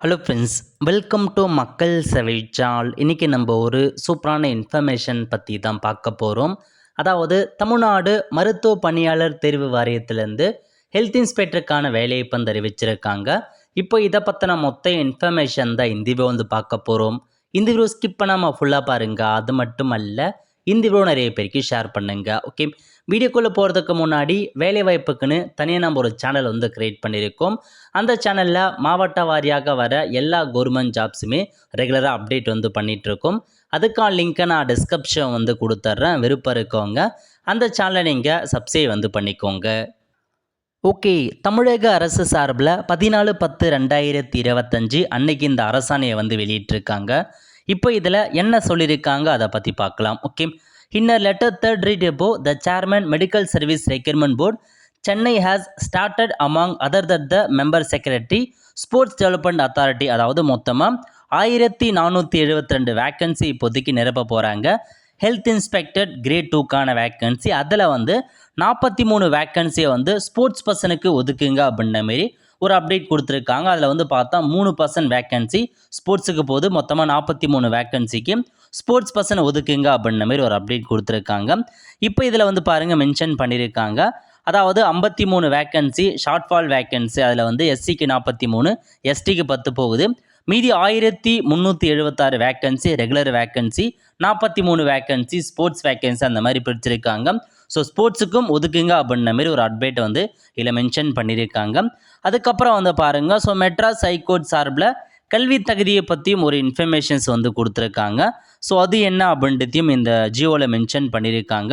Hello friends, welcome to மக்கள் சேவை channel. இன்றைக்கி நம்ம ஒரு சூப்பரான இன்ஃபர்மேஷன் பற்றி தான் பார்க்க போகிறோம். அதாவது தமிழ்நாடு மருத்துவ பணியாளர் தேர்வு வாரியத்திலேருந்து ஹெல்த் இன்ஸ்பெக்டருக்கான வேலையை இப்போ அறிவிச்சிருக்காங்க. இப்போ இதை பற்றின மொத்த இன்ஃபர்மேஷன் தான் இந்த வீடியோ பார்க்க போகிறோம். இந்த வீடியோ ஸ்கிப் பண்ணாமல் ஃபுல்லாக பாருங்கள். அது மட்டும் அல்ல, இந்த வீடியோ நிறைய பேருக்கு ஷேர் பண்ணுங்கள். ஓகே, வீடியோக்குள்ளே போகிறதுக்கு முன்னாடி வேலைவாய்ப்புக்குன்னு தனியாக நம்ம ஒரு சேனல் க்ரியேட் பண்ணியிருக்கோம். அந்த சேனலில் மாவட்ட வாரியாக வர எல்லா கவர்மெண்ட் ஜாப்ஸுமே ரெகுலராக அப்டேட் பண்ணிகிட்ருக்கோம். அதுக்கான லிங்க்கை நான் டிஸ்கிரிப்ஷன் கொடுத்துட்றேன். விருப்பம் இருக்கவங்க அந்த சேனலை நீங்கள் சப்ஸ்கிரைப் பண்ணிக்கோங்க. ஓகே, தமிழக அரசு சார்பில் 14/10/2025 அன்னைக்கு இந்த அரசாணையை வெளியிட்டிருக்காங்க. இப்போ இதில் என்ன சொல்லியிருக்காங்க அதை பற்றி பார்க்கலாம். Okay, in a letter third read above, the chairman Medical Service Recruitment Board Chennai has started among other than the member secretary sports development authority, அதாவது மொத்தமாக 1472 வேக்கன்சி இப்போதைக்கு நிரப்ப போகிறாங்க. ஹெல்த் இன்ஸ்பெக்டர் கிரேட் 2க்கான வேக்கன்சி, அதில் 43 வேக்கன்சியை ஸ்போர்ட்ஸ் பர்சனுக்கு ஒதுக்குங்க அப்படின்ற மாரி ஒரு அப்டேட் கொடுத்துருக்காங்க. அதில் பார்த்தா 3% வேக்கன்சி ஸ்போர்ட்ஸுக்கு போது, மொத்தமாக 43 வேக்கன்சிக்கு ஸ்போர்ட்ஸ் பர்சனை ஒதுக்குங்க அப்படின்ற மாதிரி ஒரு அப்டேட் கொடுத்துருக்காங்க. இப்போ இதில் பாருங்கள் மென்ஷன் பண்ணியிருக்காங்க. அதாவது 53 வேக்கன்சி ஷார்ட் ஃபால் வேக்கன்சி, அதில் எஸ்சிக்கு 43, எஸ்டிக்கு 10 போகுது. மீதி 1376 vacancy regular vacancy, 43 vacancy sports vacancy, அந்த மாதிரி பிரிச்சிருக்காங்க. ஸோ ஸ்போர்ட்ஸுக்கும் ஒதுக்குங்க அப்படின்ற மாதிரி ஒரு அப்டேட் இதில் மென்ஷன் பண்ணியிருக்காங்க. அதுக்கப்புறம் பாருங்கள், ஸோ மெட்ராஸ் ஹைகோர்ட் சார்பில் கல்வி தகுதியை பற்றியும் ஒரு இன்ஃபர்மேஷன்ஸ் கொடுத்துருக்காங்க. ஸோ அது என்ன அப்படின்றதையும் இந்த ஜியோவில் மென்ஷன் பண்ணியிருக்காங்க.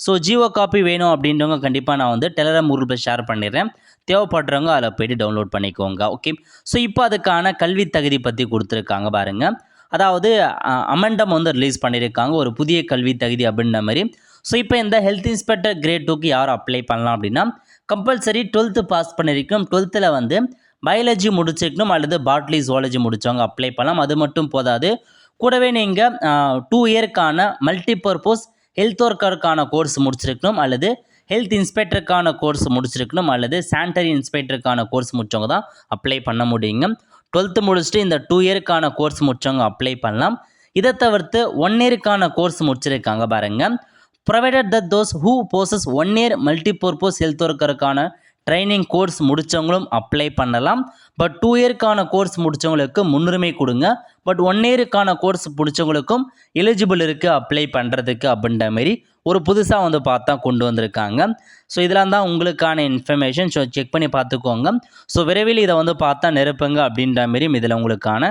ஸோ ஜியோ காப்பி வேணும் அப்படின்றவங்க கண்டிப்பாக நான் டெலகிராம் குரூப்பில் ஷேர் பண்ணிடுறேன். தேவைப்படுறவங்க அதில் போய்ட்டு டவுன்லோட் பண்ணிக்கோங்க. ஓகே, ஸோ இப்போ அதுக்கான கல்வி தகுதி பற்றி கொடுத்துருக்காங்க பாருங்கள். அதாவது அமெண்டம் ரிலீஸ் பண்ணியிருக்காங்க, ஒரு புதிய கல்வி தகுதி அப்படின்ற மாதிரி. ஸோ இப்போ இந்த ஹெல்த் இன்ஸ்பெக்டர் கிரேட் 2க்கு யார் அப்ளை பண்ணலாம் அப்படின்னா, கம்பல்சரி 12th பாஸ் பண்ணியிருக்கணும். 12th பயாலஜி முடிச்சிருக்கணும், அல்லது பாட்லி ஜுவாலஜி முடித்தவங்க அப்ளை பண்ணலாம். அது மட்டும் போதாது, கூடவே நீங்கள் 2 இயர்க்கான மல்டிபர்பஸ் ஹெல்த் ஒர்க்கருக்கான கோர்ஸ் முடிச்சிருக்கணும், அல்லது ஹெல்த் இன்ஸ்பெக்டருக்கான கோர்ஸ் முடிச்சிருக்கணும், அல்லது சானிட்டரி இன்ஸ்பெக்டருக்கான கோர்ஸ் முடித்தவங்க தான் அப்ளை பண்ண முடியுங்க. 12th முடிச்சுட்டு இந்த 2 இயர்க்கான கோர்ஸ் முடித்தவங்க அப்ளை பண்ணலாம். இதை தவிர்த்து 1 இயர்க்கான கோர்ஸ் முடிச்சிருக்காங்க பாருங்கள். Provided that those who possess 1 year multipurpose health ஒர்க்கருக்கான ட்ரைனிங் கோர்ஸ் முடித்தவங்களும் அப்ளை பண்ணலாம். பட் 2 இயர்க்கான கோர்ஸ் முடித்தவங்களுக்கு முன்னுரிமை கொடுங்க. பட் 1 இயருக்கான கோர்ஸ் முடித்தவங்களுக்கும் எலிஜிபிள் இருக்குது அப்ளை பண்ணுறதுக்கு அப்படின்ற மாரி ஒரு புதுசாக பார்த்தா கொண்டு வந்திருக்காங்க. ஸோ இதெல்லாம் தான் உங்களுக்கான இன்ஃபர்மேஷன். ஸோ செக் பண்ணி பார்த்துக்கோங்க. ஸோ விரைவில் இதை பார்த்தா நிரப்புங்க அப்படின்ற மாரியும் இதில் உங்களுக்கான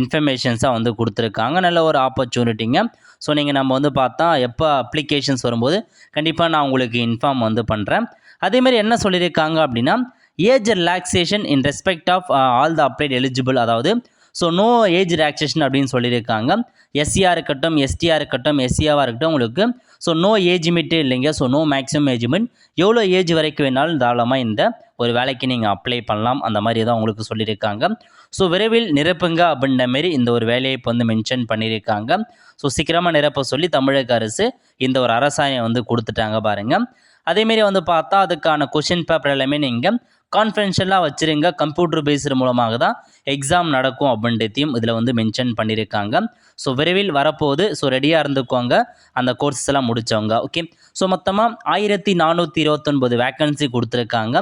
இன்ஃபர்மேஷன்ஸாக கொடுத்துருக்காங்க. நல்ல ஒரு ஆப்பர்ச்சுனிட்டிங்க. ஸோ நீங்கள் நம்ம பார்த்தா எப்போ அப்ளிகேஷன்ஸ் வரும்போது கண்டிப்பாக நான் உங்களுக்கு இன்ஃபார்ம் பண்ணுறேன். அதேமாதிரி என்ன சொல்லியிருக்காங்க அப்படின்னா, age relaxation in respect of all the applied eligible, அதாவது ஸோ நோ ஏஜ் ரிலாக்ஸேஷன் அப்படின்னு சொல்லியிருக்காங்க. எஸ்சியாக இருக்கட்டும், எஸ்டியாக இருக்கட்டும், எஸ்சியாக இருக்கட்டும், உங்களுக்கு ஸோ நோ ஏஜ் லிமிட்டே இல்லைங்க. So no maximum age limit, எவ்வளோ ஏஜ் வரைக்கும் வேணாலும் தாராளமாக இந்த ஒரு வேலைக்கு நீங்கள் அப்ளை பண்ணலாம். அந்த மாதிரி தான் உங்களுக்கு சொல்லியிருக்காங்க. ஸோ விரைவில் நிரப்புங்க அப்படின்ற மாரி இந்த ஒரு வேலையை இப்போ மென்ஷன் பண்ணியிருக்காங்க. ஸோ சீக்கிரமாக நிரப்ப சொல்லி தமிழக அரசு இந்த ஒரு அரசாணையை கொடுத்துட்டாங்க பாருங்கள். அதேமாரி பார்த்தா அதுக்கான கொஷின் பேப்பர் எல்லாமே நீங்கள் கான்ஃபிடென்ஷியலாக வச்சுருங்க. கம்ப்யூட்டர் பேஸ்டு மூலமாக தான் எக்ஸாம் நடக்கும் அப்படின்றதையும் இதில் மென்ஷன் பண்ணியிருக்காங்க. ஸோ விரைவில் வரப்போகுது. ஸோ ரெடியாக இருந்துக்கோங்க அந்த கோர்ஸ் எல்லாம் முடித்தவங்க. ஓகே, ஸோ மொத்தமாக 1429 வேக்கன்சி கொடுத்துருக்காங்க.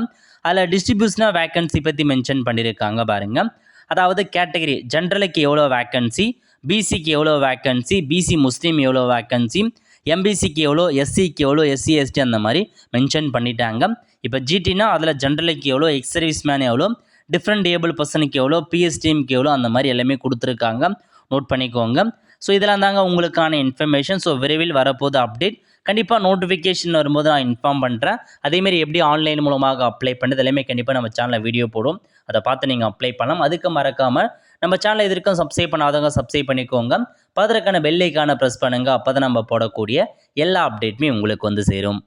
அதில் டிஸ்ட்ரிபியூஷனாக வேக்கன்சி பற்றி மென்ஷன் பண்ணியிருக்காங்க பாருங்கள். அதாவது கேட்டகரி ஜென்ரலுக்கு எவ்வளோ வேக்கன்சி, பிசிக்கு எவ்வளோ வேக்கன்சி, பிசி முஸ்லீம் எவ்வளோ வேக்கன்சி, எம்பிசிக்கு எவ்வளோ, எஸ்சிக்கு எவ்வளோ, எஸ்சி எஸ்டி அந்த மாதிரி மென்ஷன் பண்ணிட்டாங்க. இப்போ ஜிடினா அதில் ஜென்ரலுக்கு எவ்வளோ, எக்ஸ் சர்வீஸ் மேன் எவ்வளோ, டிஃப்ரெண்ட் ஏபிள் பர்சனுக்கு எவ்வளோ, பிஎஸ்டிஎம்க்கு எவ்வளோ, அந்த மாதிரி எல்லாமே கொடுத்துருக்காங்க. நோட் பண்ணிக்கோங்க. ஸோ இதெல்லாம் தாங்க உங்களுக்கான இன்ஃபர்மேஷன். ஸோ விரைவில் வரப்போது அப்டேட். கண்டிப்பாக நோட்டிஃபிகேஷன் வரும்போது நான் இன்ஃபார்ம் பண்ணுறேன். அதேமாரி எப்படி ஆன்லைன் மூலமாக அப்ளை பண்ணுறது எல்லாமே கண்டிப்பாக நம்ம சேனலில் வீடியோ போடும். அதை பார்த்து நீங்கள் அப்ளை பண்ணலாம். அதுக்கு மறக்காமல் நம்ம சேனலை இதற்கும் சப்ஸ்கிரைப் பண்ணாதவங்க சப்ஸ்கிரைப் பண்ணிக்கோங்க. பதற்கான பெல் ஐக்கானை ப்ரெஸ் பண்ணுங்கள். அப்போ தான் நம்ம போடக்கூடிய எல்லா அப்டேட்டுமே உங்களுக்கு சேரும்.